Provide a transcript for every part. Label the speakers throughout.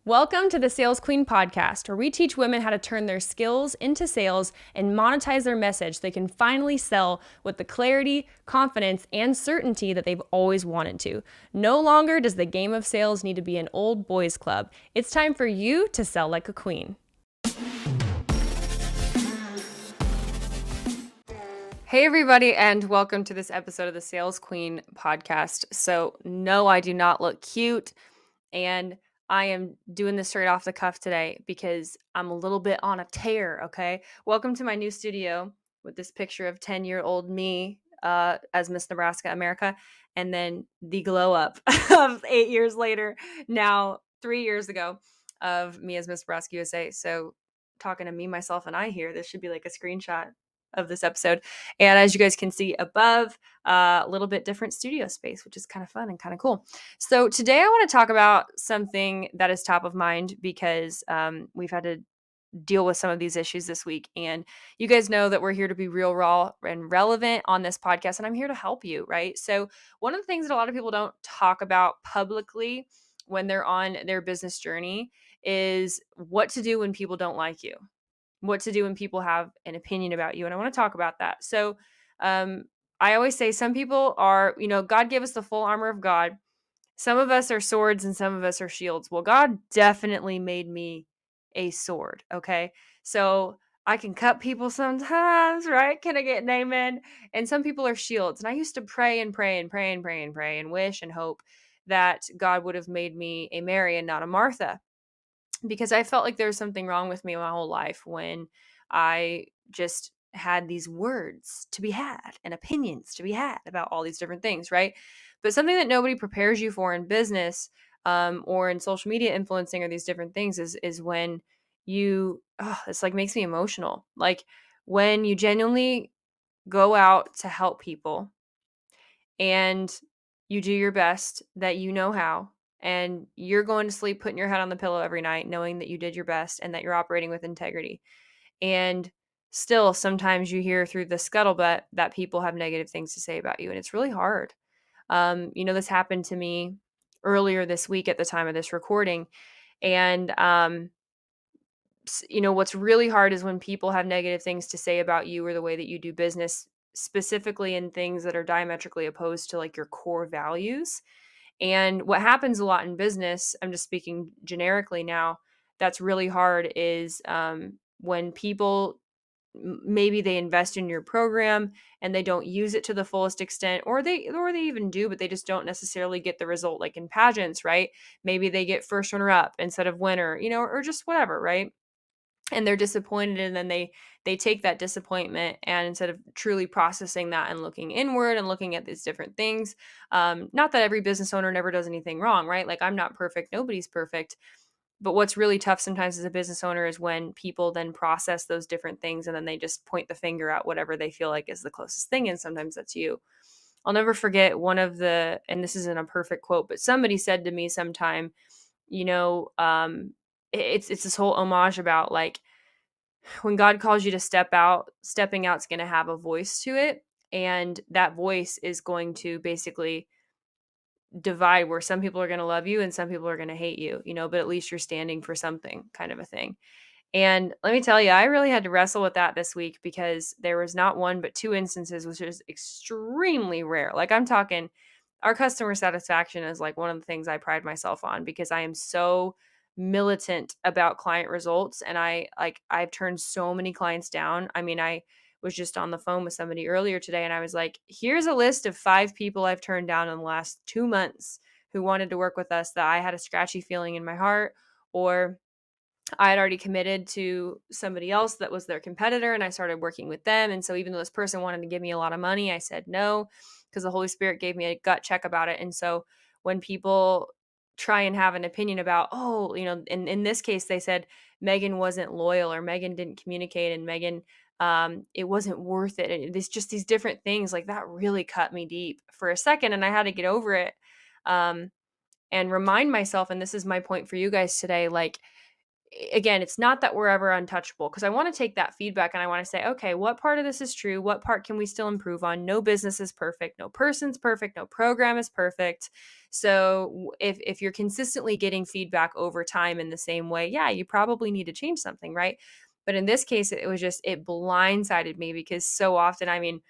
Speaker 1: Welcome to the Sales Queen podcast, where we teach women how to turn their skills into sales and monetize their message so they can finally sell with the clarity, confidence, and certainty that they've always wanted to. No longer does the game of sales need to be an old boys club. It's time for you to sell like a queen. Hey everybody, and welcome to this episode of the Sales Queen podcast. So no, I do not look cute, and I am doing this straight off the cuff today because I'm a little bit on a tear, okay? Welcome to my new studio with this picture of 10-year-old me as Miss Nebraska America, and then the glow up of 8 years later, now 3 years ago, of me as Miss Nebraska USA. So talking to me, myself, and I here, this should be like a screenshot of this episode. And as you guys can see above, a little bit different studio space, which is kind of fun and kind of cool. So today I want to talk about something that is top of mind because we've had to deal with some of these issues this week. And you guys know that we're here to be real, raw, and relevant on this podcast. And I'm here to help you, right? So one of the things that a lot of people don't talk about publicly when they're on their business journey is what to do when people don't like you, what to do when people have an opinion about you. And I want to talk about that. So I always say some people are, God gave us the full armor of God. Some of us are swords and some of us are shields. Well, God definitely made me a sword. Okay. So I can cut people sometimes, right? Can I get an amen? And some people are shields. And I used to pray and pray and pray and pray and pray and wish and hope that God would have made me a Mary and not a Martha, because I felt like there was something wrong with me my whole life when I just had these words to be had and opinions to be had about all these different things, right? But something that nobody prepares you for in business or in social media influencing or these different things is when it's like makes me emotional. Like when you genuinely go out to help people and you do your best that you know how, and you're going to sleep putting your head on the pillow every night knowing that you did your best and that you're operating with integrity. And still sometimes you hear through the scuttlebutt that people have negative things to say about you, and it's really hard. This happened to me earlier this week at the time of this recording. And what's really hard is when people have negative things to say about you or the way that you do business, specifically in things that are diametrically opposed to like your core values. And what happens a lot in business, I'm just speaking generically now, that's really hard is when people maybe they invest in your program and they don't use it to the fullest extent, or they even do, but they just don't necessarily get the result, like in pageants, right? Maybe they get first runner up instead of winner, or just whatever, right? And they're disappointed, and then they take that disappointment, and instead of truly processing that and looking inward and looking at these different things, not that every business owner never does anything wrong, right? Like I'm not perfect, nobody's perfect. But what's really tough sometimes as a business owner is when people then process those different things and then they just point the finger at whatever they feel like is the closest thing, and sometimes that's you. I'll never forget and this isn't a perfect quote, but somebody said to me sometime, it's this whole homage about like when God calls you to step out, stepping out's going to have a voice to it. And that voice is going to basically divide where some people are going to love you and some people are going to hate you, but at least you're standing for something, kind of a thing. And let me tell you, I really had to wrestle with that this week because there was not one, but two instances, which is extremely rare. Like I'm talking, our customer satisfaction is like one of the things I pride myself on because I am so militant about client results. And I've turned so many clients down. I mean, I was just on the phone with somebody earlier today and I was like, here's a list of 5 people I've turned down in the last 2 months who wanted to work with us that I had a scratchy feeling in my heart, or I had already committed to somebody else that was their competitor and I started working with them. And so even though this person wanted to give me a lot of money, I said no, because the Holy Spirit gave me a gut check about it. And so when people try and have an opinion about, in this case, they said Megan wasn't loyal or Megan didn't communicate and Megan, it wasn't worth it. It's just these different things like that really cut me deep for a second. And I had to get over it and remind myself. And this is my point for you guys today. Like, again, it's not that we're ever untouchable, because I want to take that feedback and I want to say, okay, what part of this is true? What part can we still improve on? No business is perfect. No person's perfect. No program is perfect. So if you're consistently getting feedback over time in the same way, yeah, you probably need to change something, right? But in this case, it was just, it blindsided me, because so often, I mean,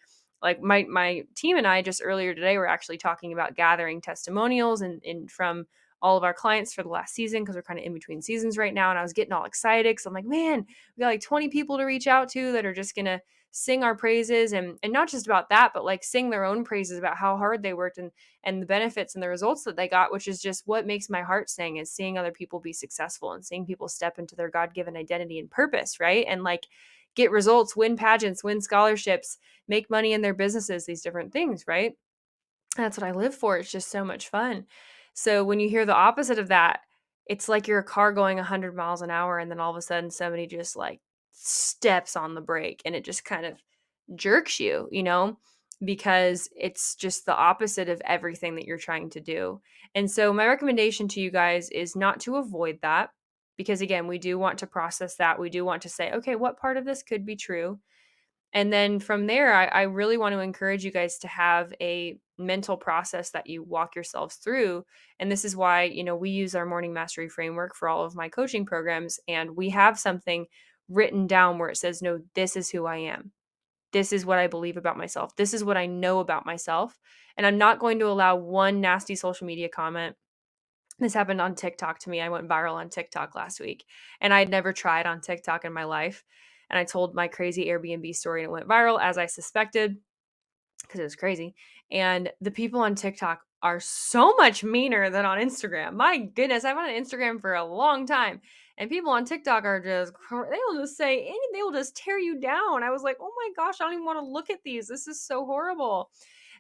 Speaker 1: like my team and I just earlier today were actually talking about gathering testimonials and from all of our clients for the last season, because we're kind of in between seasons right now. And I was getting all excited because I'm like, man, we got like 20 people to reach out to that are just gonna sing our praises, and not just about that, but like sing their own praises about how hard they worked and the benefits and the results that they got, which is just what makes my heart sing, is seeing other people be successful and seeing people step into their God-given identity and purpose, right? And like get results, win pageants, win scholarships, make money in their businesses, these different things, right? That's what I live for. It's just so much fun. So when you hear the opposite of that, it's like you're a car going 100 miles an hour, and then all of a sudden somebody just like steps on the brake and it just kind of jerks you, because it's just the opposite of everything that you're trying to do. And so my recommendation to you guys is not to avoid that, because again, we do want to process that. We do want to say, okay, what part of this could be true? And then from there, I really want to encourage you guys to have a mental process that you walk yourselves through. And this is why, we use our morning mastery framework for all of my coaching programs. And we have something written down where it says, no, this is who I am. This is what I believe about myself. This is what I know about myself. And I'm not going to allow one nasty social media comment. This happened on TikTok to me. I went viral on TikTok last week, and I had never tried on TikTok in my life. And I told my crazy Airbnb story and it went viral, as I suspected, because it was crazy. And the people on TikTok are so much meaner than on Instagram. My goodness, I've been on Instagram for a long time, and people on TikTok are just, they'll just say anything, they will just tear you down. I was like, oh my gosh, I don't even want to look at these. This is so horrible.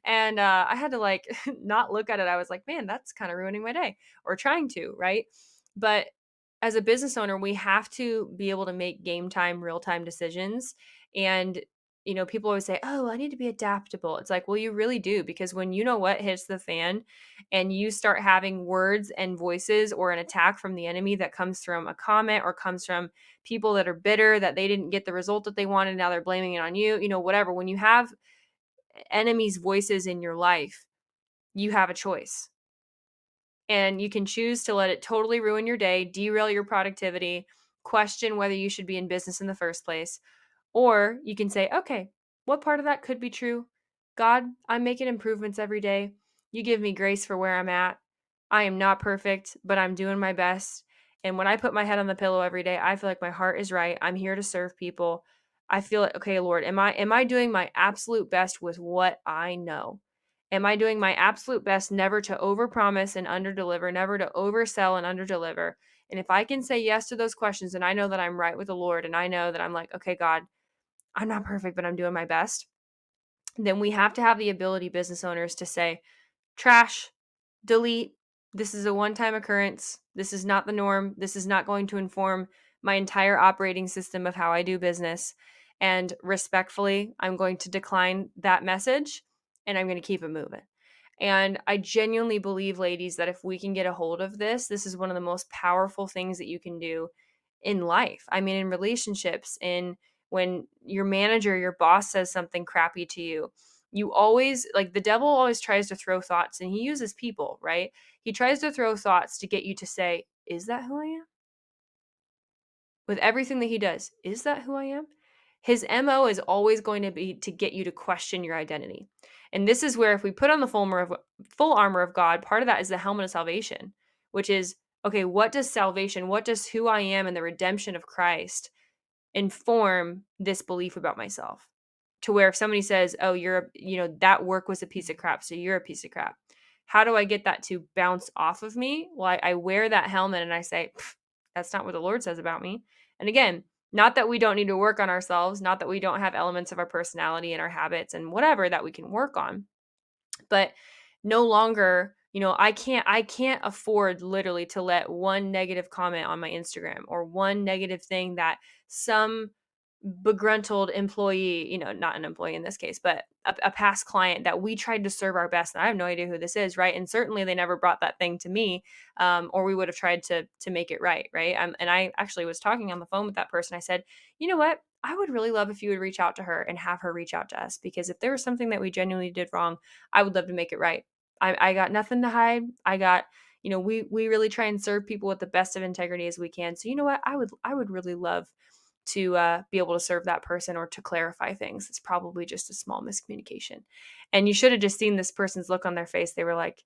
Speaker 1: And I had to like not look at it. I was like, man, that's kind of ruining my day, or trying to, right? But as a business owner, we have to be able to make game time, real time decisions. And, people always say, oh, I need to be adaptable. It's like, well, you really do, because when you know what hits the fan and you start having words and voices or an attack from the enemy that comes from a comment or comes from people that are bitter that they didn't get the result that they wanted, now they're blaming it on you, whatever. When you have enemies' voices in your life, you have a choice. And you can choose to let it totally ruin your day, derail your productivity, question whether you should be in business in the first place. Or you can say, okay, what part of that could be true? God, I'm making improvements every day. You give me grace for where I'm at. I am not perfect, but I'm doing my best. And when I put my head on the pillow every day, I feel like my heart is right. I'm here to serve people. I feel like, okay, Lord, am I doing my absolute best with what I know? Am I doing my absolute best never to overpromise and underdeliver, never to oversell and underdeliver? And if I can say yes to those questions, and I know that I'm right with the Lord, and I know that I'm like, okay, God, I'm not perfect, but I'm doing my best, then we have to have the ability, business owners, to say, trash, delete. This is a one-time occurrence. This is not the norm. This is not going to inform my entire operating system of how I do business. And respectfully, I'm going to decline that message, and I'm going to keep it moving. And I genuinely believe, ladies, that if we can get a hold of this is one of the most powerful things that you can do in life. I mean, in relationships, in when your manager, your boss says something crappy to you, you always, like, the devil always tries to throw thoughts, and he uses people, right? He tries to throw thoughts to get you to say, is that who I am? With everything that he does, is that who I am? His MO is always going to be to get you to question your identity. And this is where, if we put on the full armor of God, part of that is the helmet of salvation, which is, okay, what does salvation, what does who I am and the redemption of Christ inform this belief about myself? To where if somebody says, oh, that work was a piece of crap, so you're a piece of crap. How do I get that to bounce off of me? Well, I wear that helmet and I say, that's not what the Lord says about me. And again, not that we don't need to work on ourselves, not that we don't have elements of our personality and our habits and whatever that we can work on, but no longer, I can't afford literally to let one negative comment on my Instagram or one negative thing that some begruntled employee, not an employee in this case, but a past client that we tried to serve our best. And I have no idea who this is, right? And certainly they never brought that thing to me, or we would have tried to make it right, right? And I actually was talking on the phone with that person. I said, you know what? I would really love if you would reach out to her and have her reach out to us, because if there was something that we genuinely did wrong, I would love to make it right. I got nothing to hide. I got, we really try and serve people with the best of integrity as we can. So you know what? I would really love to be able to serve that person or to clarify things. It's probably just a small miscommunication. And you should have just seen this person's look on their face. They were like,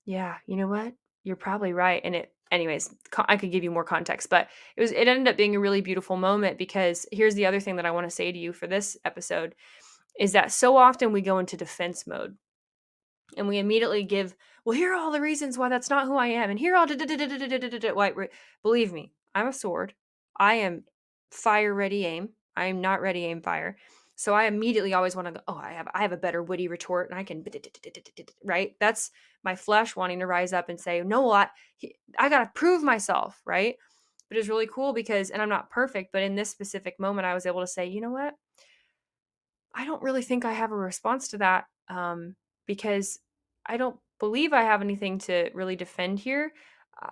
Speaker 1: yeah, you know what? You're probably right. And anyways, I could give you more context, but it ended up being a really beautiful moment, because here's the other thing that I want to say to you for this episode is that so often we go into defense mode and we immediately give, well, here are all the reasons why that's not who I am, and here are all why. Believe me, I'm a sword. I am fire ready aim. I am not ready aim fire. So I immediately always want to go, oh, I have a better witty retort, and I can, right. That's my flesh wanting to rise up and say, no, well, I got to prove myself, right. But it's really cool because, and I'm not perfect, but in this specific moment, I was able to say, you know what, I don't really think I have a response to that, because I don't believe I have anything to really defend here.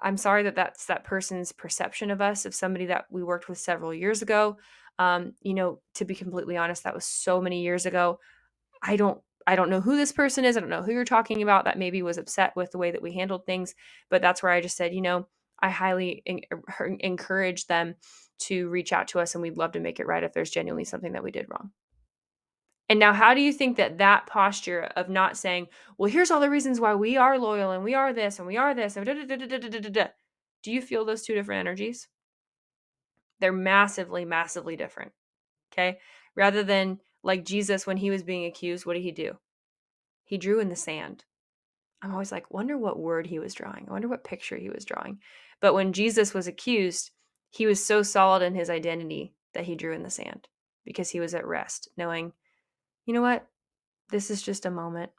Speaker 1: I'm sorry that that's that person's perception of us, of somebody that we worked with several years ago. To be completely honest, that was so many years ago. I don't know who this person is. I don't know who you're talking about that maybe was upset with the way that we handled things, but that's where I just said, I highly encourage them to reach out to us, and we'd love to make it right if there's genuinely something that we did wrong. And now, how do you think that posture of not saying, well, here's all the reasons why we are loyal and we are this and we are this, and do you feel those two different energies? They're massively, massively different. Okay. Rather than like Jesus, when he was being accused, what did he do? He drew in the sand. I'm always like, wonder what word he was drawing. I wonder what picture he was drawing. But when Jesus was accused, he was so solid in his identity that he drew in the sand, because he was at rest, knowing, you know what? This is just a moment.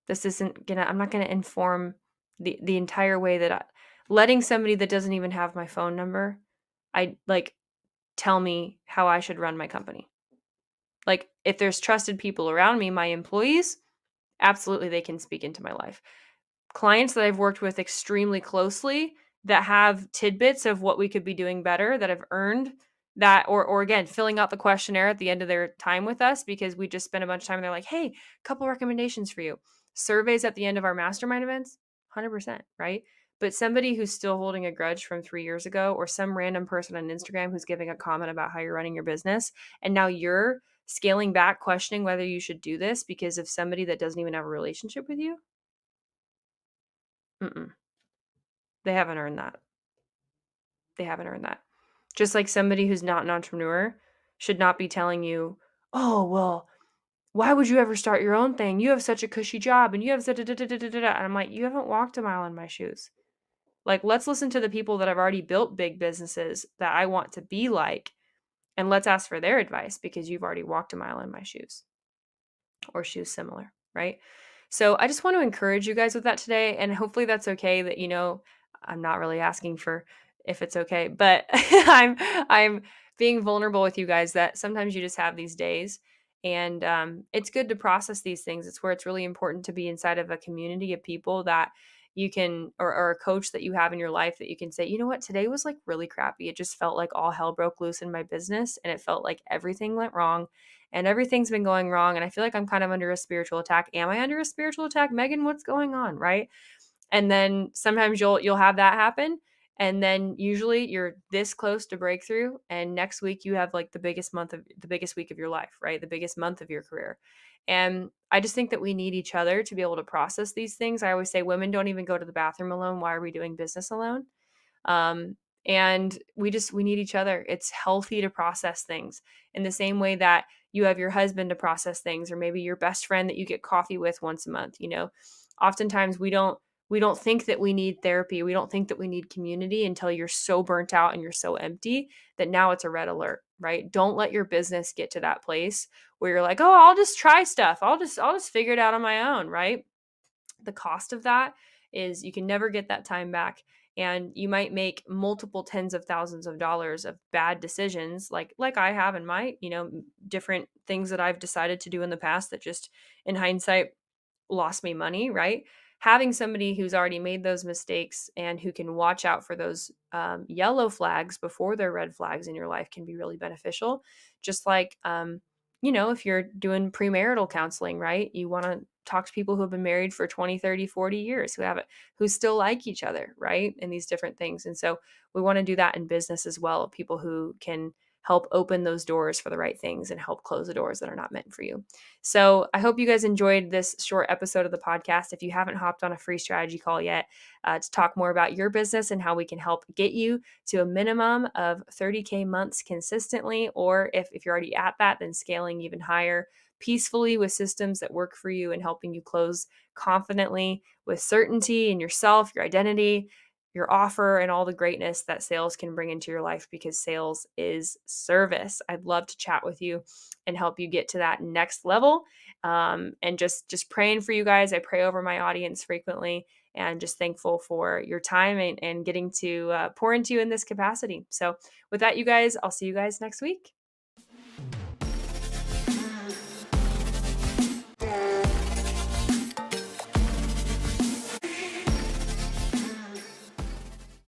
Speaker 1: I'm not gonna inform the entire way that letting somebody that doesn't even have my phone number, I like, tell me how I should run my company. Like, if there's trusted people around me, my employees, absolutely they can speak into my life. Clients that I've worked with extremely closely that have tidbits of what we could be doing better, that have earned that, or again, filling out the questionnaire at the end of their time with us because we just spent a bunch of time and they're like, hey, couple recommendations for you. Surveys at the end of our mastermind events, 100%, right? But somebody who's still holding a grudge from 3 years ago, or some random person on Instagram who's giving a comment about how you're running your business, and now you're scaling back, questioning whether you should do this because of somebody that doesn't even have a relationship with you. Mm-mm. They haven't earned that. They haven't earned that. Just like somebody who's not an entrepreneur should not be telling you, oh, well, why would you ever start your own thing? You have such a cushy job and you have such a da da da da da. And I'm like, you haven't walked a mile in my shoes. Like, let's listen to the people that have already built big businesses that I want to be like, and let's ask for their advice, because you've already walked a mile in my shoes, or shoes similar, right? So I just want to encourage you guys with that today. And hopefully that's okay, that, I'm not really asking for if it's okay, but I'm being vulnerable with you guys, that sometimes you just have these days, and it's good to process these things. It's where it's really important to be inside of a community of people that you can, or a coach that you have in your life, that you can say, you know what, today was like really crappy. It just felt like all hell broke loose in my business, and it felt like everything went wrong and everything's been going wrong. And I feel like I'm kind of under a spiritual attack. Am I under a spiritual attack, Megan? What's going on? Right. And then sometimes you'll have that happen. And then usually you're this close to breakthrough. And next week you have like the biggest week of your life, right? The biggest month of your career. And I just think that we need each other to be able to process these things. I always say women don't even go to the bathroom alone. Why are we doing business alone? Um, and we need each other. It's healthy to process things in the same way that you have your husband to process things, or maybe your best friend that you get coffee with once a month. Oftentimes we don't think that we need therapy. We don't think that we need community until you're so burnt out and you're so empty that now it's a red alert, right? Don't let your business get to that place where you're like, oh, I'll just try stuff. I'll just figure it out on my own, right? The cost of that is you can never get that time back. and you might make multiple tens of thousands of dollars of bad decisions, like I have in my, different things that I've decided to do in the past that just in hindsight lost me money, right? Having somebody who's already made those mistakes and who can watch out for those yellow flags before they're red flags in your life can be really beneficial. Just like, if you're doing premarital counseling, right? You want to talk to people who have been married for 20, 30, 40 years, who have it, who still like each other, right? And these different things. And so we want to do that in business as well. People who can help open those doors for the right things and help close the doors that are not meant for you. So I hope you guys enjoyed this short episode of the podcast. If you haven't hopped on a free strategy call yet to talk more about your business and how we can help get you to a minimum of 30K months consistently, or if you're already at that, then scaling even higher peacefully with systems that work for you and helping you close confidently with certainty in yourself, your identity, your offer, and all the greatness that sales can bring into your life, because sales is service. I'd love to chat with you and help you get to that next level. And just praying for you guys. I pray over my audience frequently, and just thankful for your time and getting to pour into you in this capacity. So with that, you guys, I'll see you guys next week.